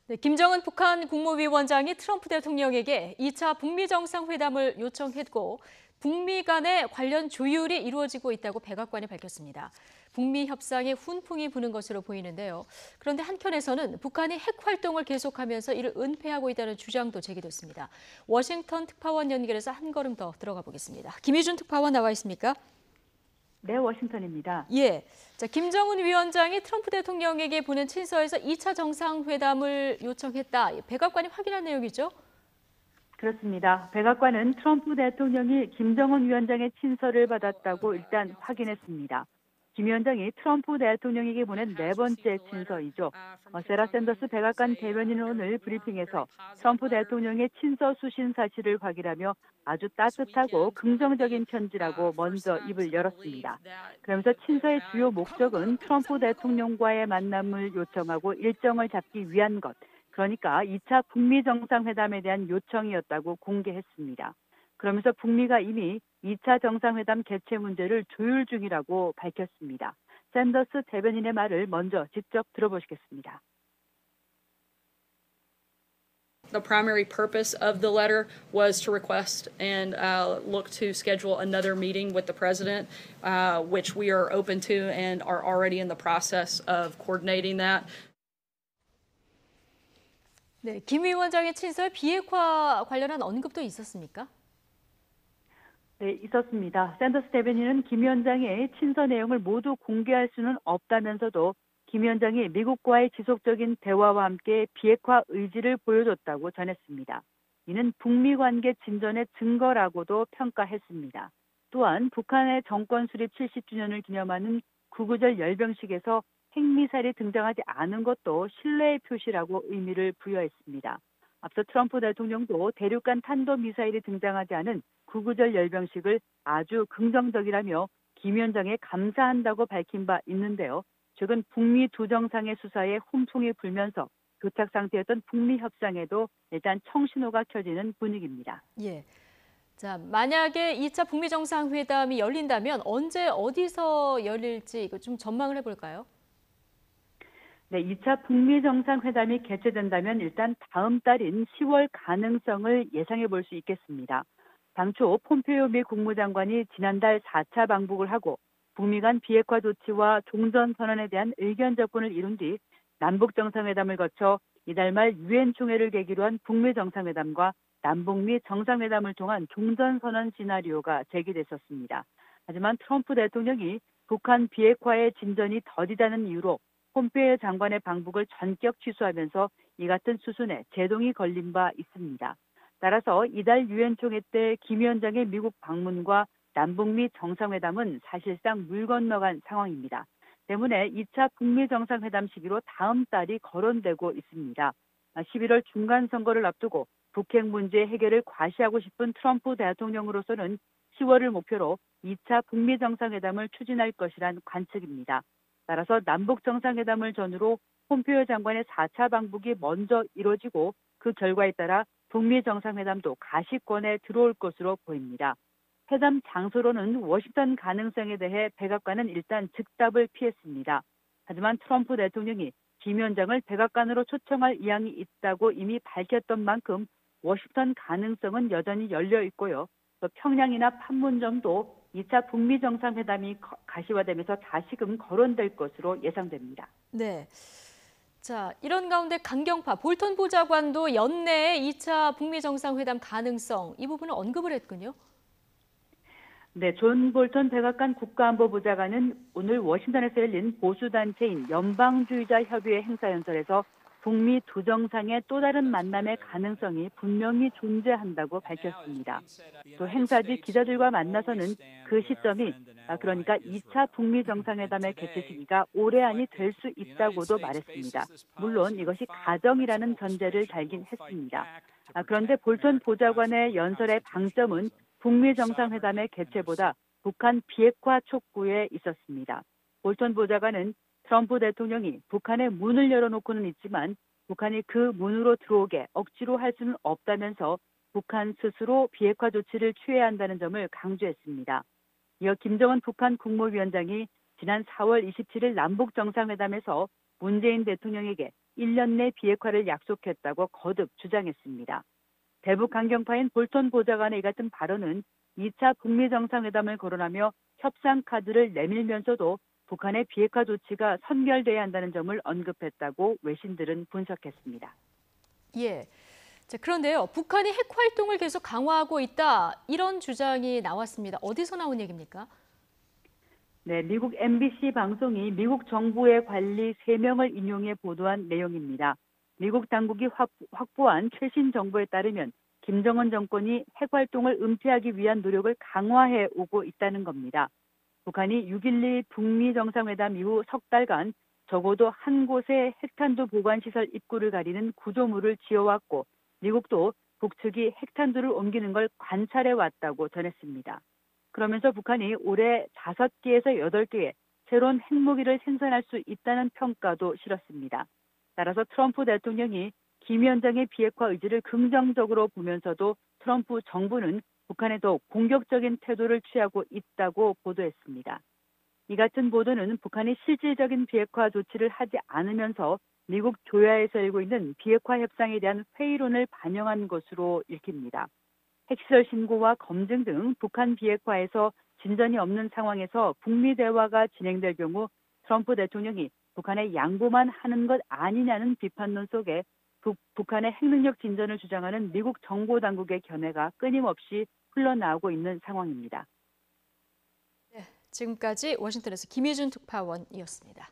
네, 김정은 북한 국무위원장이 트럼프 대통령에게 2차 북미 정상회담을 요청했고 북미 간의 관련 조율이 이루어지고 있다고 백악관이 밝혔습니다. 북미 협상에 훈풍이 부는 것으로 보이는데요. 그런데 한편에서는 북한이 핵 활동을 계속하면서 이를 은폐하고 있다는 주장도 제기됐습니다. 워싱턴 특파원 연결해서 한 걸음 더 들어가 보겠습니다. 김희준 특파원 나와 있습니까? 네, 워싱턴입니다. 예. 자, 김정은 위원장이 트럼프 대통령에게 보낸 친서에서 2차 정상회담을 요청했다. 백악관이 확인한 내용이죠? 그렇습니다. 백악관은 트럼프 대통령이 김정은 위원장의 친서를 받았다고 일단 확인했습니다. 김 위원장이 트럼프 대통령에게 보낸 네 번째 친서이죠. 세라 샌더스 백악관 대변인은 오늘 브리핑에서 트럼프 대통령의 친서 수신 사실을 확인하며 아주 따뜻하고 긍정적인 편지라고 먼저 입을 열었습니다. 그러면서 친서의 주요 목적은 트럼프 대통령과의 만남을 요청하고 일정을 잡기 위한 것, 그러니까 2차 북미 정상회담에 대한 요청이었다고 공개했습니다. 그러면서 북미가 이미 2차 정상회담 개최 문제를 조율 중이라고 밝혔습니다. 샌더스 대변인의 말을 먼저 직접 들어보시겠습니다. The primary purpose of the letter was to request and look to schedule another meeting with the president, which we are open to and are already in the process of coordinating that. 네, 김 위원장의 친서에 비핵화 관련한 언급도 있었습니까? 네, 있었습니다. 샌더스 대변인은 김 위원장의 친서 내용을 모두 공개할 수는 없다면서도 김 위원장이 미국과의 지속적인 대화와 함께 비핵화 의지를 보여줬다고 전했습니다. 이는 북미 관계 진전의 증거라고도 평가했습니다. 또한 북한의 정권 수립 70주년을 기념하는 구구절 열병식에서 핵미사일이 등장하지 않은 것도 신뢰의 표시라고 의미를 부여했습니다. 앞서 트럼프 대통령도 대륙간 탄도미사일이 등장하지 않은 구구절 열병식을 아주 긍정적이라며 김 위원장에 감사한다고 밝힌 바 있는데요. 최근 북미 두 정상의 수사에 훈풍이 불면서 교착 상태였던 북미 협상에도 일단 청신호가 켜지는 분위기입니다. 예. 자, 만약에 2차 북미 정상회담이 열린다면 언제 어디서 열릴지 이거 좀 전망을 해볼까요? 네, 2차 북미 정상회담이 개최된다면 일단 다음 달인 10월 가능성을 예상해 볼 수 있겠습니다. 당초 폼페이오 미 국무장관이 지난달 4차 방북을 하고 북미 간 비핵화 조치와 종전선언에 대한 의견 접근을 이룬 뒤 남북 정상회담을 거쳐 이달 말 유엔 총회를 계기로 한 북미 정상회담과 남북미 정상회담을 통한 종전선언 시나리오가 제기됐었습니다. 하지만 트럼프 대통령이 북한 비핵화의 진전이 더디다는 이유로 폼페이오 장관의 방북을 전격 취소하면서 이 같은 수순에 제동이 걸린 바 있습니다. 따라서 이달 유엔 총회 때 김 위원장의 미국 방문과 남북미 정상회담은 사실상 물 건너간 상황입니다. 때문에 2차 북미 정상회담 시기로 다음 달이 거론되고 있습니다. 11월 중간 선거를 앞두고 북핵 문제 해결을 과시하고 싶은 트럼프 대통령으로서는 10월을 목표로 2차 북미 정상회담을 추진할 것이란 관측입니다. 따라서 남북 정상회담을 전후로 폼페이오 장관의 4차 방북이 먼저 이뤄지고 그 결과에 따라 북미 정상회담도 가시권에 들어올 것으로 보입니다. 회담 장소로는 워싱턴 가능성에 대해 백악관은 일단 즉답을 피했습니다. 하지만 트럼프 대통령이 김 위원장을 백악관으로 초청할 의향이 있다고 이미 밝혔던 만큼 워싱턴 가능성은 여전히 열려 있고요. 또 평양이나 판문점도 2차 북미 정상회담이 가시화되면서 다시금 거론될 것으로 예상됩니다. 네. 자, 이런 가운데 강경파 볼턴 보좌관도 연내에 2차 북미 정상회담 가능성 이 부분을 언급을 했군요. 네, 존 볼턴 백악관 국가안보보좌관은 오늘 워싱턴에서 열린 보수단체인 연방주의자 협의회 행사연설에서 북미 두 정상의 또 다른 만남의 가능성이 분명히 존재한다고 밝혔습니다. 또 행사 뒤 기자들과 만나서는 그 시점이 그러니까 2차 북미 정상회담의 개최 시기가 올해 안이 될 수 있다고도 말했습니다. 물론 이것이 가정이라는 전제를 달긴 했습니다. 그런데 볼턴 보좌관의 연설의 방점은 북미 정상회담의 개최보다 북한 비핵화 촉구에 있었습니다. 볼턴 보좌관은 트럼프 대통령이 북한의 문을 열어놓고는 있지만 북한이 그 문으로 들어오게 억지로 할 수는 없다면서 북한 스스로 비핵화 조치를 취해야 한다는 점을 강조했습니다. 이어 김정은 북한 국무위원장이 지난 4월 27일 남북 정상회담에서 문재인 대통령에게 1년 내 비핵화를 약속했다고 거듭 주장했습니다. 대북 강경파인 볼턴 보좌관의 이 같은 발언은 2차 북미 정상회담을 거론하며 협상 카드를 내밀면서도 북한의 비핵화 조치가 선결돼야 한다는 점을 언급했다고 외신들은 분석했습니다. 예. 자, 그런데요. 북한이 핵 활동을 계속 강화하고 있다. 이런 주장이 나왔습니다. 어디서 나온 얘기입니까? 네, 미국 MBC 방송이 미국 정부의 관리 3명을 인용해 보도한 내용입니다. 미국 당국이 확보한 최신 정보에 따르면 김정은 정권이 핵 활동을 은폐하기 위한 노력을 강화해 오고 있다는 겁니다. 북한이 6.12 북미 정상회담 이후 석 달간 적어도 한 곳에 핵탄두 보관시설 입구를 가리는 구조물을 지어왔고 미국도 북측이 핵탄두를 옮기는 걸 관찰해 왔다고 전했습니다. 그러면서 북한이 올해 5개에서 8개의 새로운 핵무기를 생산할 수 있다는 평가도 실었습니다. 따라서 트럼프 대통령이 김 위원장의 비핵화 의지를 긍정적으로 보면서도 트럼프 정부는 북한에 더 공격적인 태도를 취하고 있다고 보도했습니다. 이 같은 보도는 북한이 실질적인 비핵화 조치를 하지 않으면서 미국 조야에서 일고 있는 비핵화 협상에 대한 회의론을 반영한 것으로 읽힙니다. 핵시설 신고와 검증 등 북한 비핵화에서 진전이 없는 상황에서 북미 대화가 진행될 경우 트럼프 대통령이 북한에 양보만 하는 것 아니냐는 비판론 속에 북한의 핵능력 진전을 주장하는 미국 정보당국의 견해가 끊임없이 흘러나오고 있는 상황입니다. 네, 지금까지 워싱턴에서 김희준 특파원이었습니다.